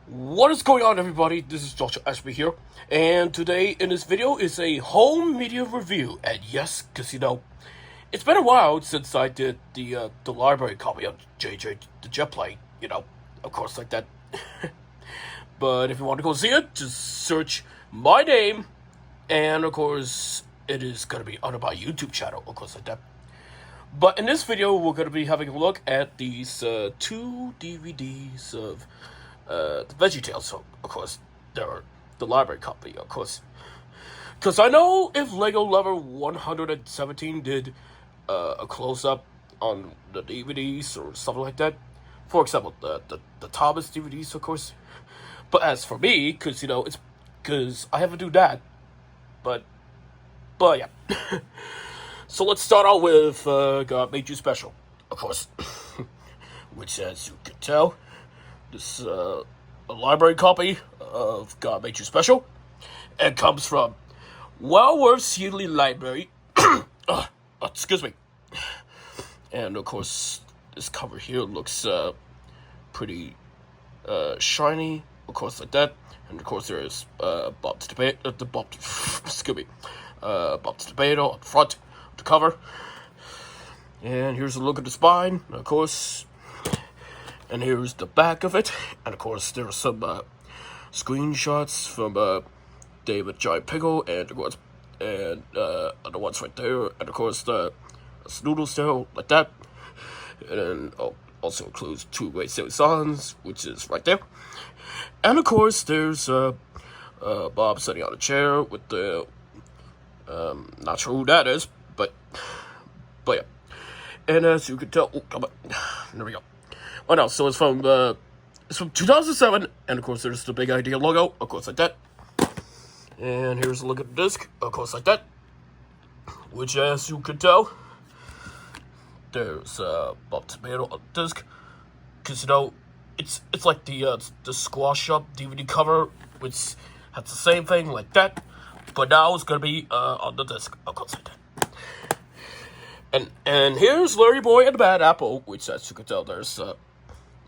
What is going on, everybody? This is Dr. Ashby here, and today in this video is a home media review. And yes, because it's been a while since I did the library copy of JJ the Jet Plane. Of course, like that. But if you want to go see it, just search my name, and of course, it is gonna be under my YouTube channel. Of course, like that. But in this video, we're going to be having a look at these two DVDs of the VeggieTales. So, of course, they're the library copy, of course. Because I know if Lego Lover 117 did a close-up on the DVDs or something like that. For example, the Thomas DVDs, of course. But as for me, because, it's because I haven't do that. But yeah. So let's start out with God Made You Special, of course. Which, as you can tell, this is a library copy of God Made You Special. And comes from Wellworth Sealy Library. Excuse me. And, of course, this cover here looks pretty shiny, of course, like that. And, of course, there is Bob the Debater on the front. The cover, and here's a look at the spine, of course, and here's the back of it, and of course there are some screenshots from David Giant Pickle, and of course, and the ones right there, and of course the noodles there like that, and also includes two Great Silly Songs, which is right there, and of course there's Bob sitting on a chair with the not sure who that is. But yeah, and as you can tell, come on, there we go. Oh no, so it's from 2007, and of course there's the Big Idea logo, of course like that. And here's a look at the disc, of course like that. Which, as you can tell, there's Bob Tomato on the disc, because it's like the Squash Up DVD cover, which has the same thing like that, but now it's gonna be on the disc, of course like that. And here's Larryboy and the Bad Apple, which, as you can tell, there's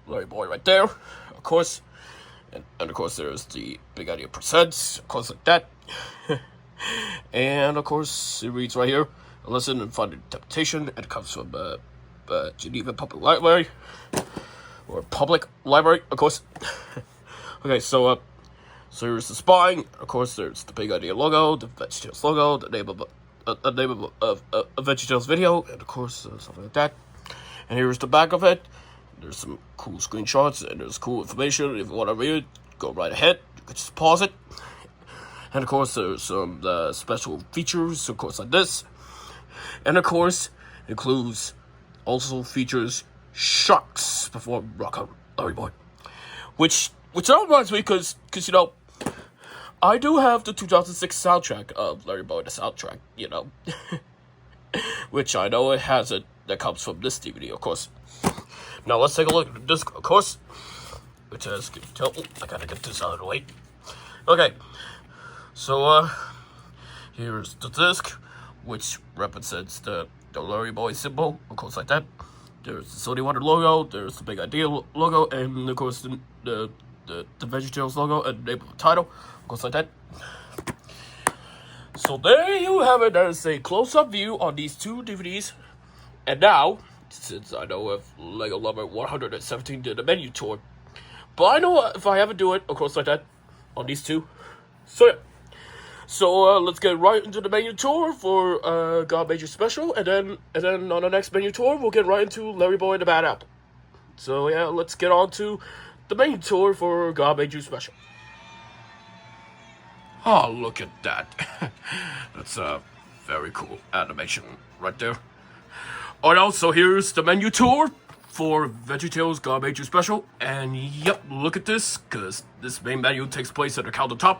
Larryboy right there, of course. And of course, there's the Big Idea Presents, of course, like that. And of course, it reads right here, a lesson in finding temptation, and it comes from Geneva Public Library, or Public Library, of course. Okay, so here's the spine, of course, there's the Big Idea logo, the VeggieTales logo, the name of a VeggieTales video, and of course, something like that. And here's the back of it. There's some cool screenshots, and there's cool information. If you want to read it, go right ahead. You can just pause it. And of course, there's some special features, of course, like this. And of course, also features Sharks before Rock On Larryboy. Which reminds me, because I do have the 2006 soundtrack of Larryboy, the soundtrack, which I know it has it, that comes from this DVD, of course. Now, let's take a look at the disc, of course, which, as you can tell, I gotta get this out of the way. Okay, so, here's the disc, which represents the Larryboy symbol, of course, like that. There's the Sony Wonder logo, there's the Big Idea logo, and, of course, the VeggieTales logo and the name of the title, of course, like that. So there you have it. That is a close-up view on these two DVDs. And now, since I know if Lego Lover 117 did a menu tour, but I know if I haven't do it, of course, like that, on these two. So yeah. So let's get right into the menu tour for God Made You Special, and then on the next menu tour, we'll get right into Larryboy and the Bad Apple. So yeah, let's get on to the main tour for God Made You Special. Oh, look at that. That's a very cool animation right there. Alright, so here's the menu tour for VeggieTales God Made You Special. And yep, look at this, because this main menu takes place at the countertop.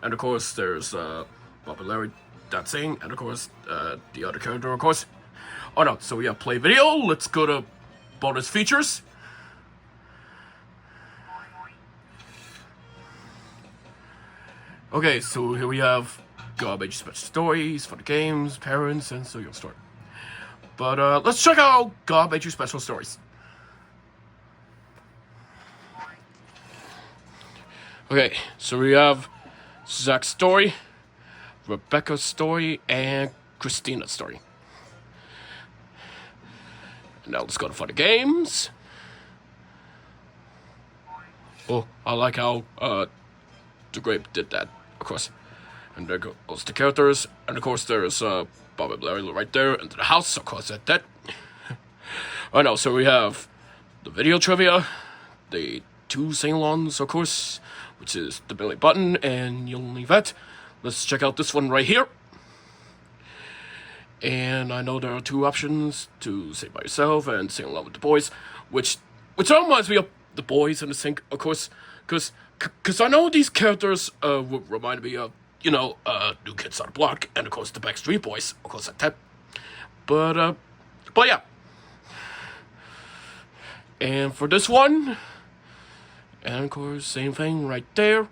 And of course, there's Bob and Larry dancing, and of course, the other character, of course. Alright, so we have play video. Let's go to bonus features. Okay, so here we have God Made You Special stories for the games, parents, and so you'll start. But let's check out God Made You Special stories. Okay, so we have Zach's story, Rebecca's story, and Christina's story. Now let's go to fun games. Oh, I like how the grape did that, of course. And there goes the characters, and of course there's Bob and Larry right there into the house, of course that. I know, so we have the video trivia, the two sing-alongs, of course, which is the Billy Button and You'll Leave It. Let's check out this one right here. And I know there are two options to sing by yourself and sing along with the boys, which reminds me of the boys in the sync, of course, because I know these characters remind me of, New Kids on the Block, and of course the Backstreet Boys, of course, like that. But yeah. And for this one, and of course, same thing right there.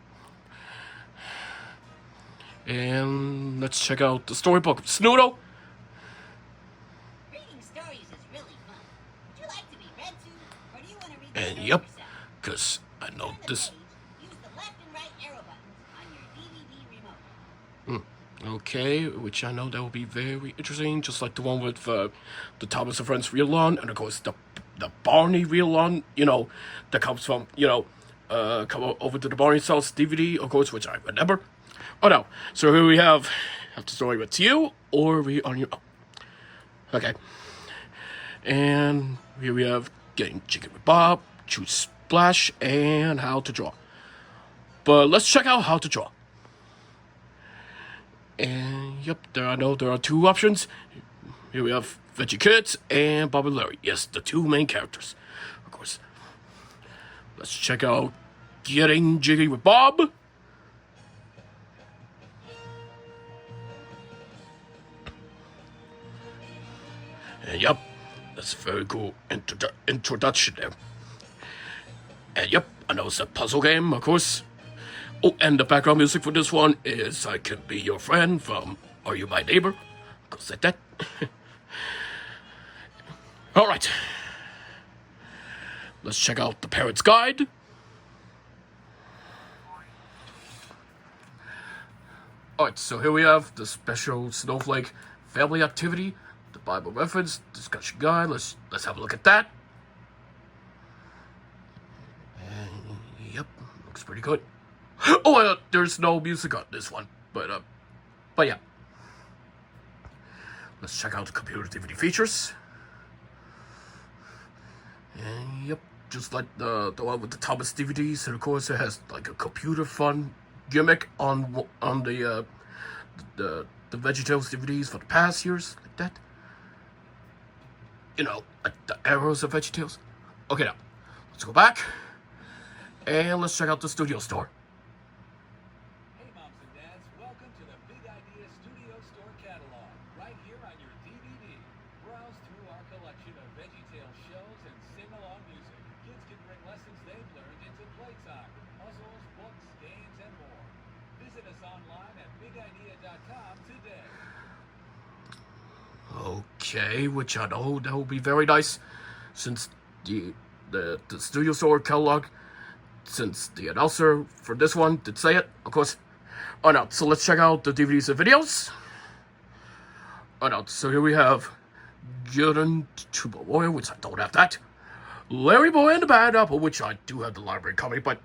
And let's check out the storybook of Snoodle. Reading stories is really fun. Would you like to be read to, or do you want to read the And story yep, yourself? because I know On the this. page, use the left and right arrow buttons on your DVD remote. Okay, which I know that will be very interesting, just like the one with the Thomas and Friends reel-on, and of course the Barney reel-on, that comes from, come over to the Barney Cells DVD, of course, which I remember. Oh no, so here we have the story with you, or we on your own. Okay. And here we have Getting Jiggy with Bob, Choose Splash, and How to Draw. But let's check out how to draw. And yep, there are two options. Here we have Veggie Kids and Bob and Larry. Yes, the two main characters, of course. Let's check out Getting Jiggy with Bob. And yep, that's a very cool introduction there. And yep, I know it's a puzzle game, of course. Oh, and the background music for this one is I Can Be Your Friend from Are You My Neighbor? Goes like that. Alright. Let's check out the Parent's Guide. Alright, so here we have the special Snowflake family activity, the Bible reference, discussion guide. Let's have a look at that. And yep, looks pretty good. Oh, there's no music on this one, but yeah. Let's check out the computer DVD features. And yep, just like the one with the Thomas DVDs, and of course it has like a computer fun gimmick on the VeggieTales DVDs for the past years, like that. Like the arrows of VeggieTales. Okay, now let's go back and let's check out the studio store. Welcome to the Big Idea Studio Store catalog, right here on your DVD. Browse through our collection of VeggieTales shows and sing-along music. Kids can bring lessons they've learned into playtime, puzzles, books, games, and more. Visit us online at bigidea.com today. Okay, which I know that will be very nice, since the studio store catalog, since the announcer for this one did say it, of course. Oh no, so let's check out the DVDs and videos. Oh no, so here we have Jordan to Warrior, which I don't have that. Larryboy and the Bad Apple, which I do have the library copy, but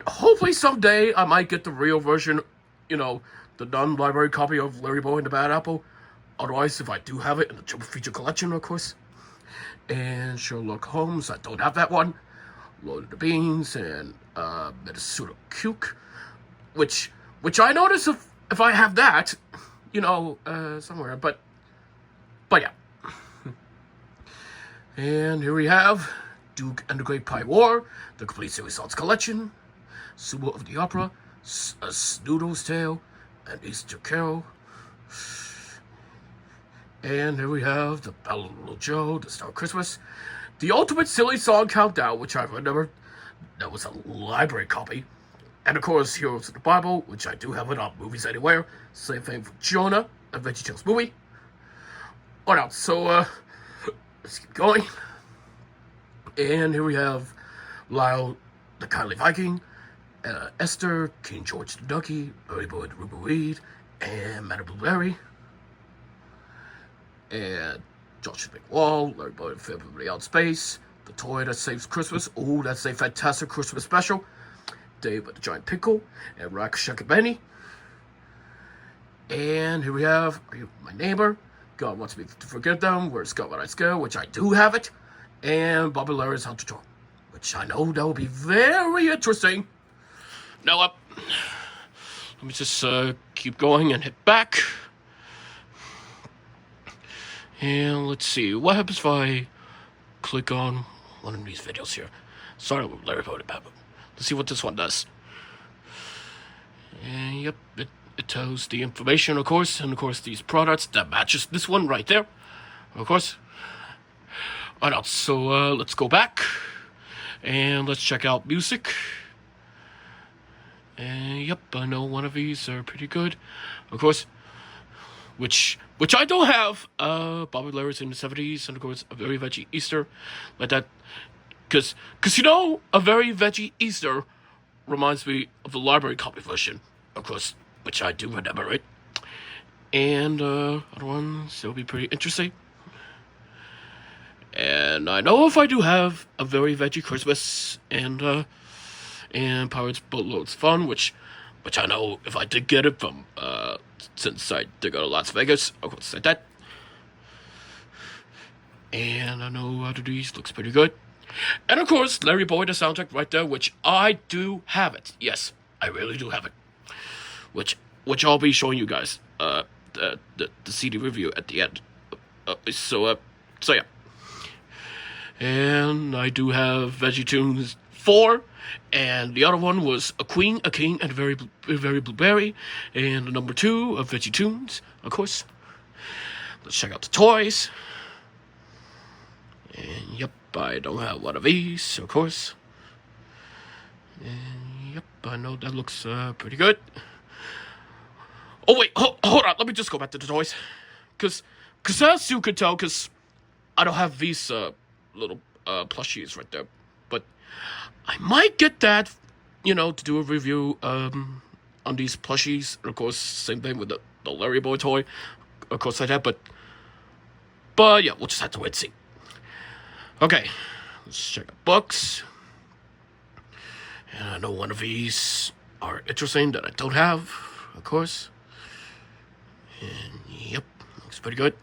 hopefully someday I might get the real version, the non-library copy of Larryboy and the Bad Apple. Otherwise, if I do have it in the Triple Feature Collection, of course. And Sherlock Holmes, I don't have that one. Lord of the Beans and Minnesota Cuke, which I notice if I have that, somewhere. But yeah. And here we have Duke and the Great Pie War, the Complete Series Songs Collection, Sumo of the Opera, A Snoodle's Tale, and Easter Carol. And here we have the Battle of Little Joe, the Star of Christmas, the Ultimate Silly Song Countdown, which I remember that was a library copy, and of course Heroes of the Bible, which I do have it on Movies Anywhere. Same thing for Jonah, a VeggieTales movie. Alright, so let's keep going. And here we have Lyle, the Kindly Viking, Esther, King George the Ducky, Larryboy the Ruby Weed, and Madame Blueberry, and Josh the Big Wall, Larryboy the Family Out Space, The Toy That Saves Christmas. Ooh, that's a fantastic Christmas special. Dave with the Giant Pickle, and Rock Shuck Benny. And here we have Are You My Neighbor? God Wants Me to Forgive Them, Where's God When I Scare, which I do have it, and Bobby Larry's How to Draw, which I know that will be very interesting. Now up. Let me just keep going and hit back. And let's see, what happens if I click on one of these videos here? Sorry, Larryboy about it. Let's see what this one does. And yep, it tells the information, of course, and of course these products that matches this one right there, of course. Alright, so let's go back and let's check out music. And yep, I know one of these are pretty good, of course. Which I don't have. Bobby Larry's in the 70s, and of course A Very Veggie Easter, like that. Cause you know, A Very Veggie Easter reminds me of the library copy version, of course, which I do remember it. And other ones, it'll be pretty interesting. And I know if I do have A Very Veggie Christmas and Pirates Boatloads Fun, which I know if I did get it from since I did go to Las Vegas, of course like that. And I know out of these looks pretty good. And of course, Larryboy, the soundtrack right there, which I do have it. Yes, I really do have it. Which I'll be showing you guys the CD review at the end. So yeah. And I do have VeggieTales 4, and the other one was A Queen, A King, and a Very Blueberry, and the number 2 of VeggieTales, of course. Let's check out the toys. And yep, I don't have one of these, of course. And yep, I know that looks pretty good. Oh wait, hold on, let me just go back to the toys. Cause as you could tell, cause I don't have these little plushies right there. But I might get that, you know, to do a review on these plushies. And of course, same thing with the Larryboy toy. Of course, like that, but yeah, we'll just have to wait and see. Okay, let's check out books. And I know one of these are interesting that I don't have, of course. And yep, looks pretty good.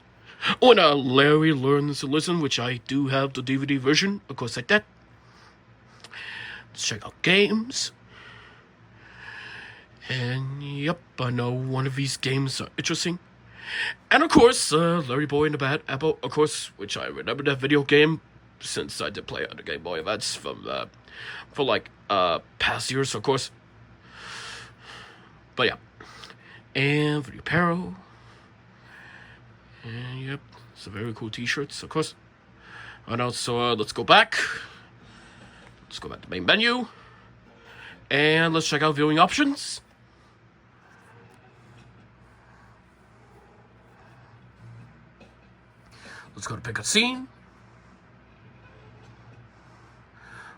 Oh, and Larry Learns to Listen, which I do have the DVD version, of course, like that. Let's check out games. And yep, I know one of these games are interesting. And of course, Larryboy and the Bad Apple, of course, which I remember that video game since I did play on the Game Boy Advance from for like past years, of course. But yeah, and for the apparel. And yep, some very cool t-shirts, of course. And also, let's go back. Let's go back to the main menu. And let's check out viewing options. Let's go to pick a scene.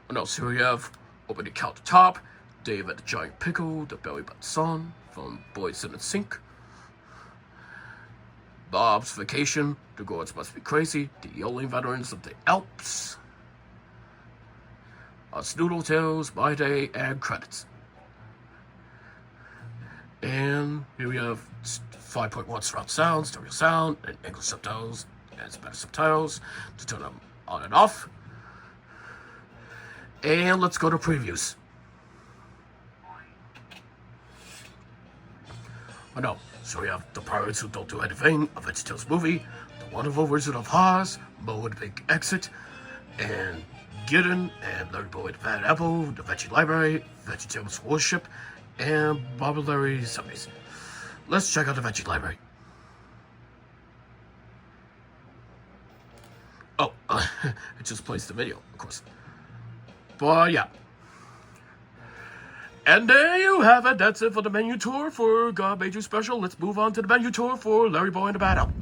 What else? Here we have Open the Countertop, Dave at the Giant Pickle, The Belly Button Song from Boys in the Sink, Bob's Vacation, The Gods Must Be Crazy, The Yelling Veterans of the Alps, Snoodle Tales, My Day, and credits. And here we have 5.1 surround sound, stereo sound, and English subtitles, and Spanish subtitles to turn them on and off. And let's go to previews. Oh no, so we have The Pirates Who Don't Do Anything, a VeggieTales movie, The Wonderful Wizard of Oz, Mo and the Big Exit, and Gideon, and Larryboy the Bad Apple, The Veggie Library, VeggieTales Worship, and Bobby Larry Zombies. Let's check out the Veggie Library. Oh, it just plays the video, of course. But yeah. And there you have it. That's it for the menu tour for God Made You Special. Let's move on to the menu tour for Larryboy and the Bad Apple.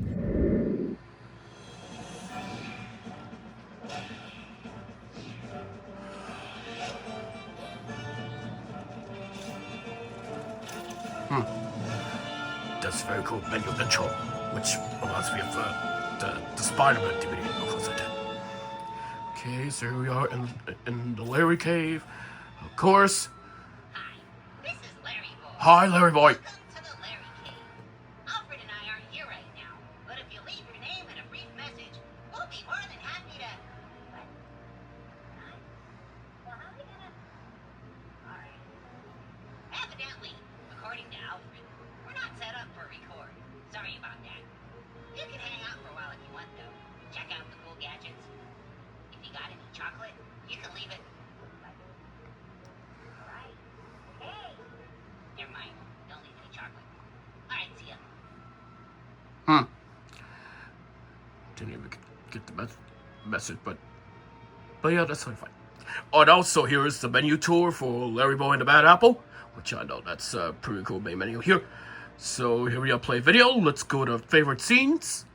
That's very cool menu intro, which reminds me of the Spider-Man DVD. Of course I did. Okay, so here we are in the Larry Cave. Of course. Hi, this is Larryboy. Hi, Larryboy. Welcome to the Larry Cave. Alfred and I aren't here right now, but if you leave your name and a brief message, we'll be more than happy to... What? Well, how are we gonna... Alright. Evidently, according to Alfred, we're not set up for record. Sorry about that. You can hang out for a while if you want, though. Check out the cool gadgets. If you got any chocolate, you can leave it. Alright. Hey! Never mind. Don't leave any chocolate. Alright, see ya. Didn't even get the message, but yeah, that's totally fine. Oh, and also here is the menu tour for Larryboy and the Bad Apple, which I know that's a pretty cool main menu here. So here we are, play video. Let's go to favorite scenes.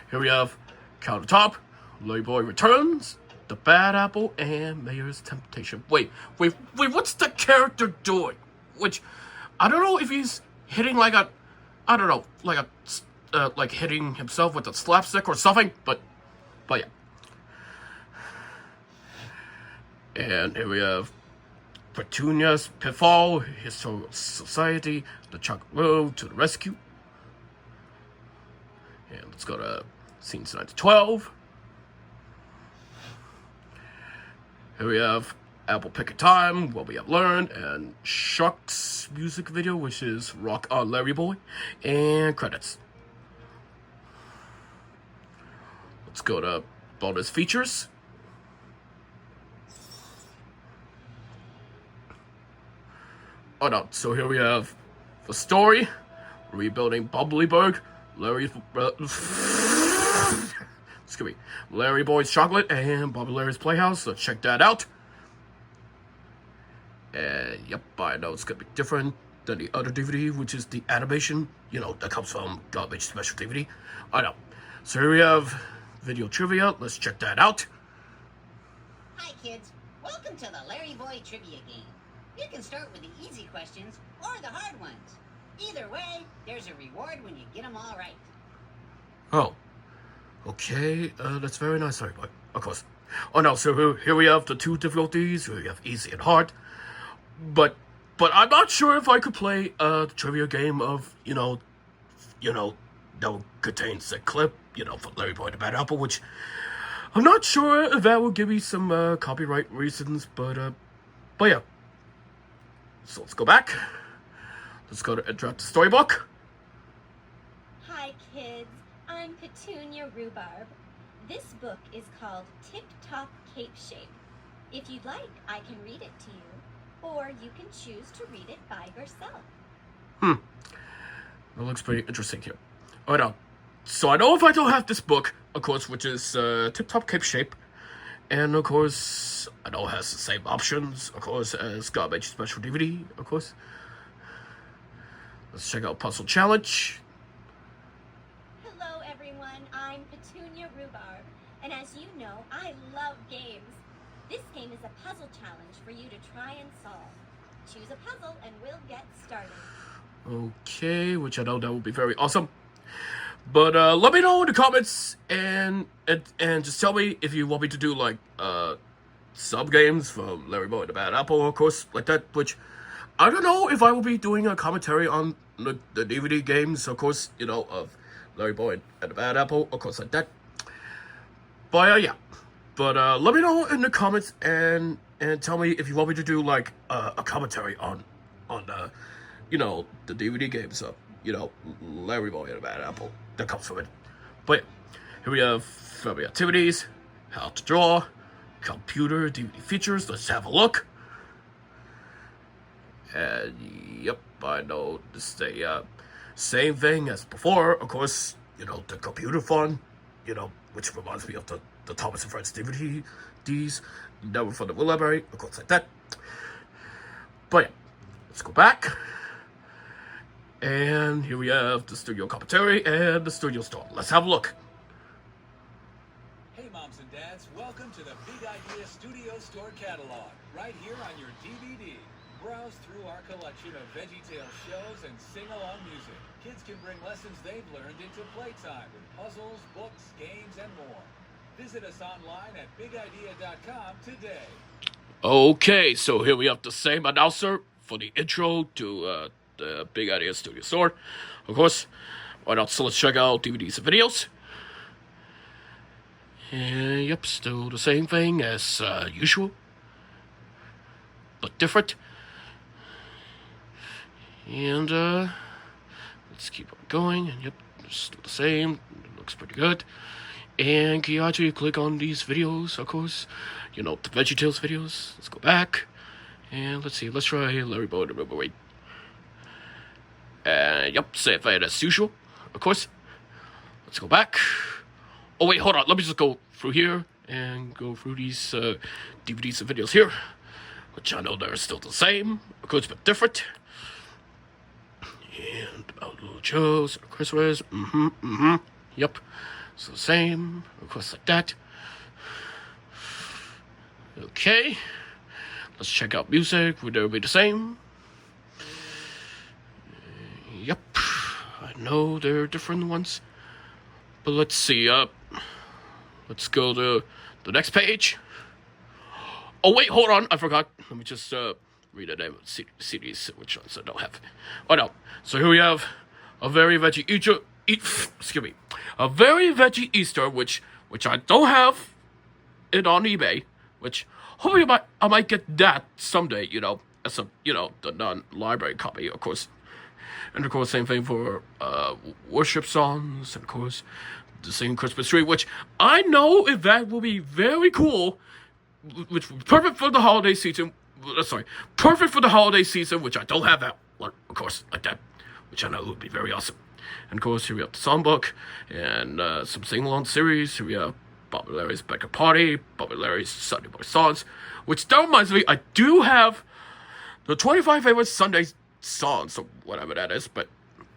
Here we have Countertop, Larryboy Returns, The Bad Apple, and Mayor's Temptation. Wait, what's the character doing? Which, I don't know if he's hitting like a, I don't know, like hitting himself with a slapstick or something, but yeah. And here we have Petunia's Pitfall, Historical Society, The Chocolate Road to the Rescue. And let's go to scenes 9 to 12. Here we have Apple Pick a Time, What We Have Learned, and Shuck's music video, which is Rock on Larryboy, and credits. Let's go to bonus features. Oh no, so here we have the story, Rebuilding Bumbleberg, Larryboy's Chocolate, and Bobby Larry's Playhouse, so check that out. And yep, I know it's gonna be different than the other DVD, which is the animation, that comes from Garbage Special DVD. I know. So here we have video trivia, let's check that out. Hi, kids. Welcome to the Larryboy Trivia Game. You can start with the easy questions or the hard ones. Either way, there's a reward when you get them all right. Oh. Okay, that's very nice, Larryboy. Of course. Oh no, so here we have the two difficulties. We have easy and hard. But I'm not sure if I could play the trivia game of, that contains a clip, for Larryboy and the Bad Apple, which I'm not sure if that will give me some copyright reasons, but yeah. So let's go back. Let's go to interrupt the storybook. Hi kids, I'm Petunia Rhubarb. This book is called Tip Top Cape Shape. If you'd like, I can read it to you, or you can choose to read it by yourself. That looks pretty interesting here. Oh no. So I know if I don't have this book, of course, which is Tip Top Cape Shape, and of course, I know it has the same options, of course, as Garbage Special DVD, of course. Let's check out Puzzle Challenge. Hello everyone, I'm Petunia Rhubarb, and as you know, I love games. This game is a puzzle challenge for you to try and solve. Choose a puzzle and we'll get started. Okay, which I know that would be very awesome. But let me know in the comments and just tell me if you want me to do like sub games from Larryboy and the Bad Apple, of course, like that. Which I don't know if I will be doing a commentary on the DVD games, of course, of Larryboy and the Bad Apple, of course, like that. But yeah. But let me know in the comments and tell me if you want me to do like a commentary on the DVD games of Larryboy and the Bad Apple that comes from it. But yeah, here we have family activities, how to draw, computer DVD features. Let's have a look. And yep, I know this is the same thing as before. Of course, the computer fun, which reminds me of the Thomas and Friends DVDs, Never from the Library, of course, like that. But yeah, let's go back. And here we have the studio commentary and the studio store. Let's have a look. Hey, moms and dads, welcome to the Big Idea Studio Store catalog, right here on your DVD. Browse through our collection of VeggieTales shows and sing-along music. Kids can bring lessons they've learned into playtime with puzzles, books, games, and more. Visit us online at bigidea.com today. Okay, so here we have the same announcer for the intro to the Big Idea Studio Store. Of course, why not? So let's check out DVDs and videos. And yep, still the same thing as usual, but different. And let's keep on going. And yep, still the same. It looks pretty good. And can you actually click on these videos, of course? You know, the VeggieTales videos. Let's go back. And let's see. Let's try Larryboy the Larryboy. And yep, same thing as usual, of course. Let's go back. Oh, wait, hold on. Let me just go through here and go through these DVDs and videos here, which I know they're still the same, of course, but different. And about little shows, Christmas, yep, so same, of course, like that. Okay, let's check out music, would they be the same? Yep, I know there are different ones, but let's see, let's go to the next page. Oh, wait, hold on, I forgot, let me just, read the name of the CDs, which ones I don't have. Oh no. So here we have a very veggie a very veggie Easter, which I don't have it on eBay, which hopefully I might get that someday, you know, as a, you know, the non-library copy, of course. And of course, same thing for worship songs, and of course, the same Christmas tree, which I know if that will be very cool, which will be perfect for the holiday season. Perfect for the holiday season, which I don't have that one, of course, like that, which I know would be very awesome. And of course, here we have the songbook, and some sing-along series. Here we have Bobby Larry's Backup Party, Bobby Larry's Sunday Morning Songs, which that reminds me, I do have the 25 favorite Sunday songs, or whatever that is, but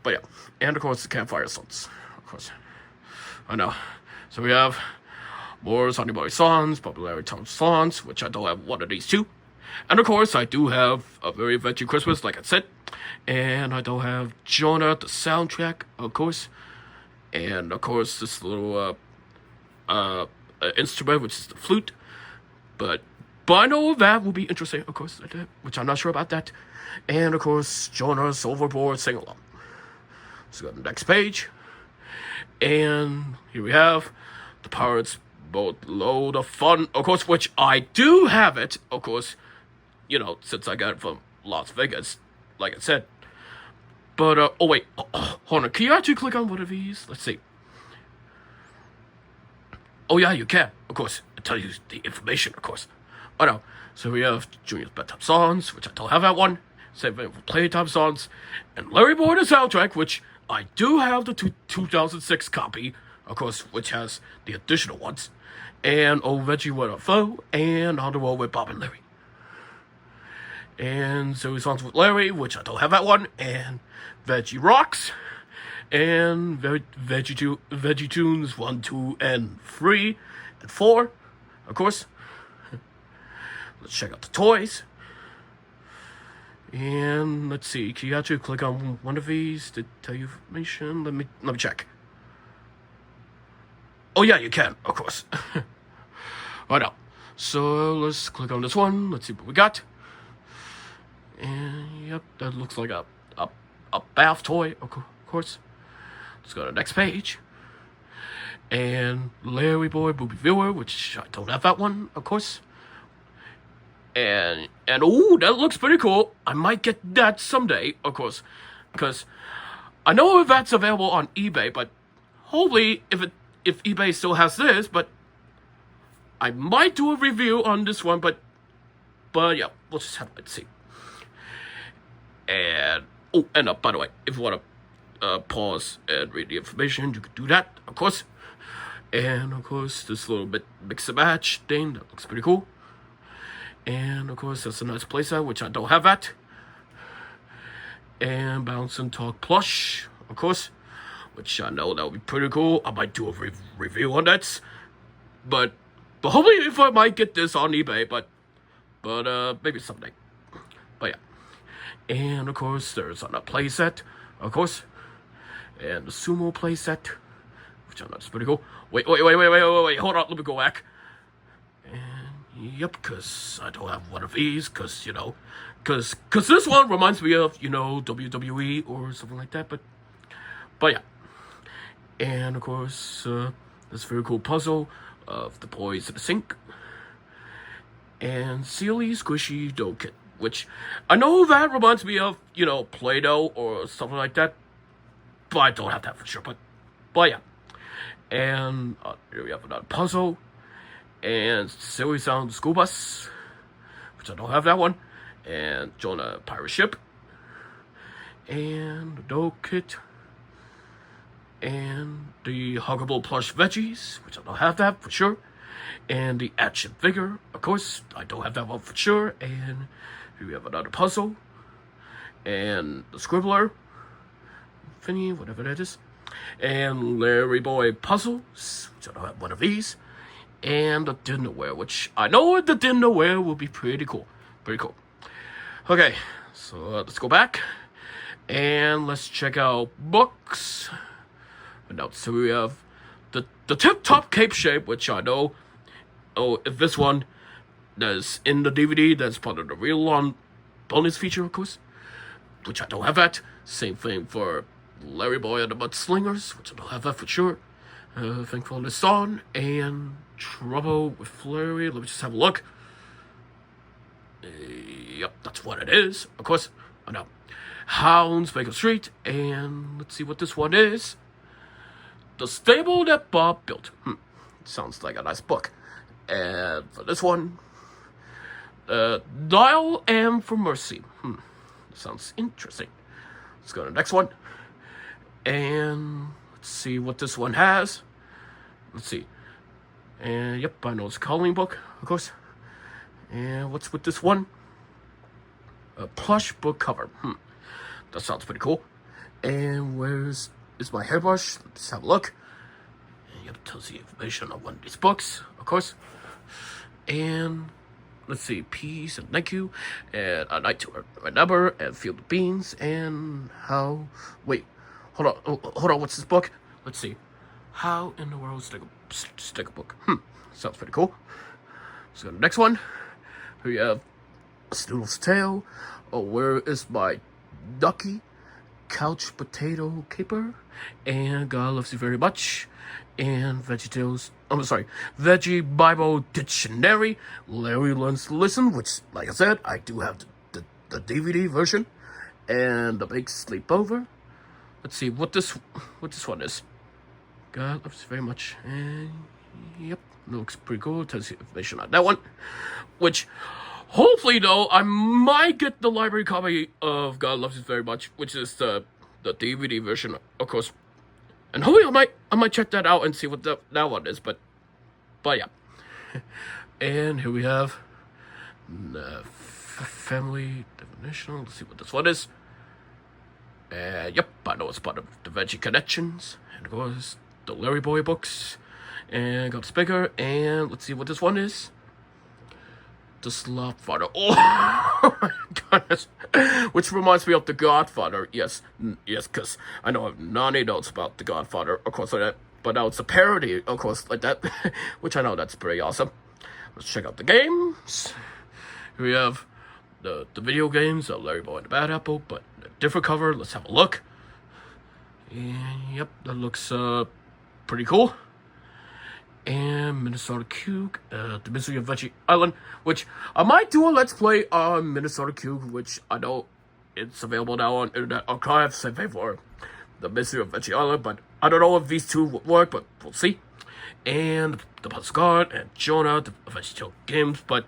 yeah. And of course, the campfire songs, of course. I know. So we have more Sunday Morning Songs, Bobby Larry Tom songs, which I don't have one of these two. And of course, I do have A Very Veggie Christmas, like I said. And I don't have Jonah, the soundtrack, of course. And of course, this little instrument, which is the flute. But I know that will be interesting, of course, which I'm not sure about that. And of course, Jonah's Overboard sing along. Let's go to the next page. And here we have the Pirates Boatload of Fun, of course, which I do have it, of course. You know, since I got it from Las Vegas, like I said. But, oh wait, hold on, can you actually click on one of these? Let's see. Oh yeah, you can, of course. I'll tell you the information, of course. Oh no, so we have Junior's Bedtime Songs, which I don't have that one. Same thing for Playtime Songs. And Larryboy the soundtrack, which I do have the 2006 copy, of course, which has the additional ones. And Oh Veggie What a Foe, and On the Road with Bob and Larry. And Zoe Songs with Larry, which I don't have that one, and Veggie Rocks, and Veggie Tunes 1, 2, and 3, and 4, of course. Let's check out the toys. And let's see, can you actually click on one of these to tell you information? Let me check. Oh yeah, you can, of course. Right now. So let's click on this one. Let's see what we got. And yep, that looks like a bath toy, of course. Let's go to the next page. And Larryboy Booby Viewer, which I don't have that one, of course. And oh, that looks pretty cool. I might get that someday, of course, because I know if that's available on eBay, but hopefully if eBay still has this, but I might do a review on this one, but yeah, we'll just have to see. And oh, and by the way, if you want to pause and read the information, you can do that, of course. And of course, this little bit mix and match thing that looks pretty cool. And of course, that's a nice playset, which I don't have that. And Bounce and Talk plush, of course, which I know that would be pretty cool. I might do a review on that, but But hopefully, if I might get this on eBay, but maybe someday. But yeah, and of course there's a playset, of course, and the sumo playset, which I know is pretty cool. Wait, hold on, let me go back. And yep, cause I don't have one of these, cause cause this one reminds me of WWE or something like that, but yeah. And of course, this very cool puzzle of the boys in the sink. And Sealy Squishy Dough Kit, which I know that reminds me of, Play-Doh or something like that. But I don't have that for sure, but yeah. And here we have another puzzle. And Silly Sound School Bus, which I don't have that one. And Jonah Pirate Ship. And the Dough Kit. And the Huggable Plush Veggies, which I don't have that for sure. And the action figure, of course, I don't have that one for sure. And here we have another puzzle. And the Scribbler, Finny, whatever that is. And Larryboy puzzles, which I don't have one of these. And the dinnerware, which I know the dinnerware will be pretty cool. Pretty cool. Okay, so let's go back. And let's check out books. And now, so we have the Tip Top Cape Shape, which I know. Oh, if this one that's in the DVD, that's part of the real on bonus feature, of course, which I don't have that. Same thing for Larryboy and the Mudslingers, which I don't have that for sure. Thankful this song and Trouble with Flurry. Let me just have a look. Yep, that's what it is. Of course, I know. Hounds, Baker Street, and let's see what this one is. The Stable That Bob Built. Sounds like a nice book. And for this one, Dial M for Mercy. Sounds interesting. Let's go to the next one. And let's see what this one has. Let's see. And yep, I know it's a coloring book, of course. And what's with this one? A plush book cover. That sounds pretty cool. And where's my hairbrush? Let's have a look. And yep, tells you information on one of these books, of course. And let's see, peace and thank you, and a night to remember, and field of beans, and how. Wait, hold on. What's this book? Let's see. How in the world stick a book? Sounds pretty cool. Let's go to the next one. Here we have a Snoodle's Tale. Oh, where is my ducky? Couch potato caper, and God loves you very much. And VeggieTales, Veggie Bible Dictionary, Larry Learns to Listen, which, like I said, I do have the DVD version, and The Big Sleepover. Let's see what this one is. God loves you very much, and yep, looks pretty cool. Tells you information on that one, which hopefully though I might get the library copy of God Loves You Very Much, which is the DVD version, of course. And hopefully I might check that out and see what that one is, but yeah. And here we have the family definition. Let's see what this one is. Yep, I know it's part of the Veggie Connections, and of course the Larryboy books, and got Spicker, and let's see what this one is. The Slopfather. Oh my goodness. Which reminds me of The Godfather. Yes, because I know I have none notes about The Godfather, of course, like that. But now it's a parody, of course, like that. Which I know that's pretty awesome. Let's check out the games. Here we have the video games of Larryboy and the Bad Apple, but a different cover. Let's have a look. And yep, that looks pretty cool. And Minnesota Cube, The Mystery of Veggie Island, which I might do a Let's Play on Minnesota Cube, which I know it's available now on Internet Archive, same thing for The Mystery of Veggie Island, but I don't know if these two would work, but we'll see. And The Postcard, and Jonah, the VeggieTales games, but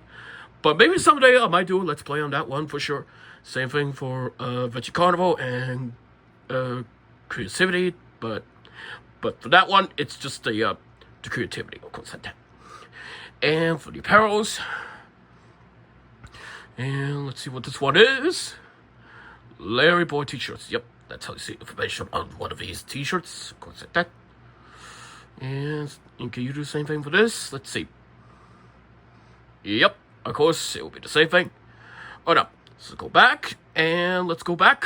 maybe someday I might do a Let's Play on that one for sure. Same thing for Veggie Carnival and Creativity, but for that one, it's just the creativity, of course, like that. And for the apparels, and let's see what this one is. Larryboy t-shirts. Yep, that's how you see information on one of these t-shirts, of course, like that. And can you do the same thing for this? Let's see. Yep, of course, it will be the same thing. Oh no, let's go back, and let's go back.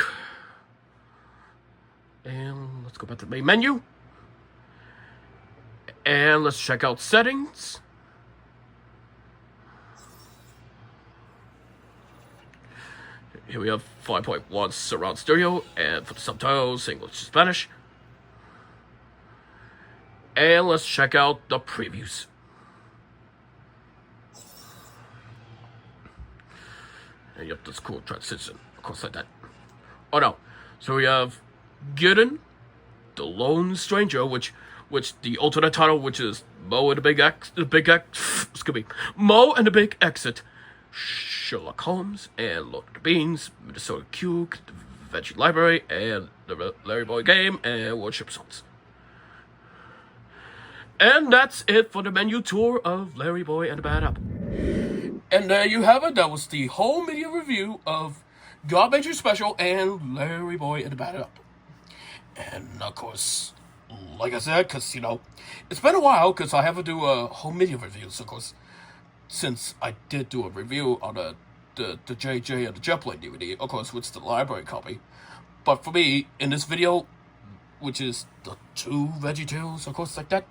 And let's go back to the main menu. And let's check out settings. Here we have 5.1 surround stereo, and for the subtitles, English to Spanish. And let's check out the previews. And yep, that's cool transition, of course, like that. Oh no, so we have Gideon, the Lone Stranger, which the alternate title, which is Mo and the Big Mo and the Big Exit, Sherlock Holmes and Lord of the Beans, Minnesota Q, the Veggie Library, and the Larryboy game, and Worship Songs. And that's it for the menu tour of Larryboy and the Bad Apple. And there you have it. That was the whole media review of God Major Special and Larryboy and the Bad Apple. And of course, like I said, because it's been a while because I haven't do a home media reviews, of course, since I did do a review on the JJ and the Jetplane DVD, of course, which is the library copy. But for me, in this video, which is the 2 VeggieTales, of course, like that,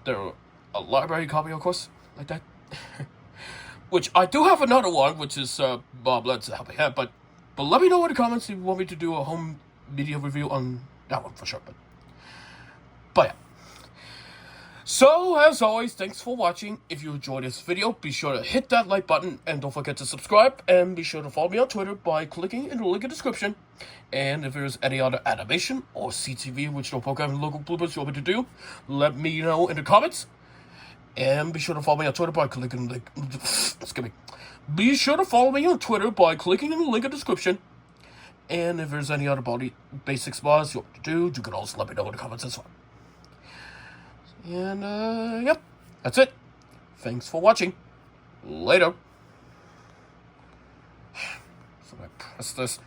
there are a library copy, of course, like that. Which I do have another one, which is Bob Let's Happy Head, but let me know in the comments if you want me to do a home media review on that one for sure. But yeah. So, as always, thanks for watching. If you enjoyed this video, be sure to hit that like button, and don't forget to subscribe, and be sure to follow me on Twitter by clicking in the link in the description. And if there's any other animation or CTV original program and local bloopers you want me to do, let me know in the comments. And be sure to follow me on Twitter by clicking in the link. Excuse me. Be sure to follow me on Twitter by clicking in the link in the description. And if there's any other basic spas you want me to do, you can also let me know in the comments as well. And, yep, that's it. Thanks for watching. Later. So I press this.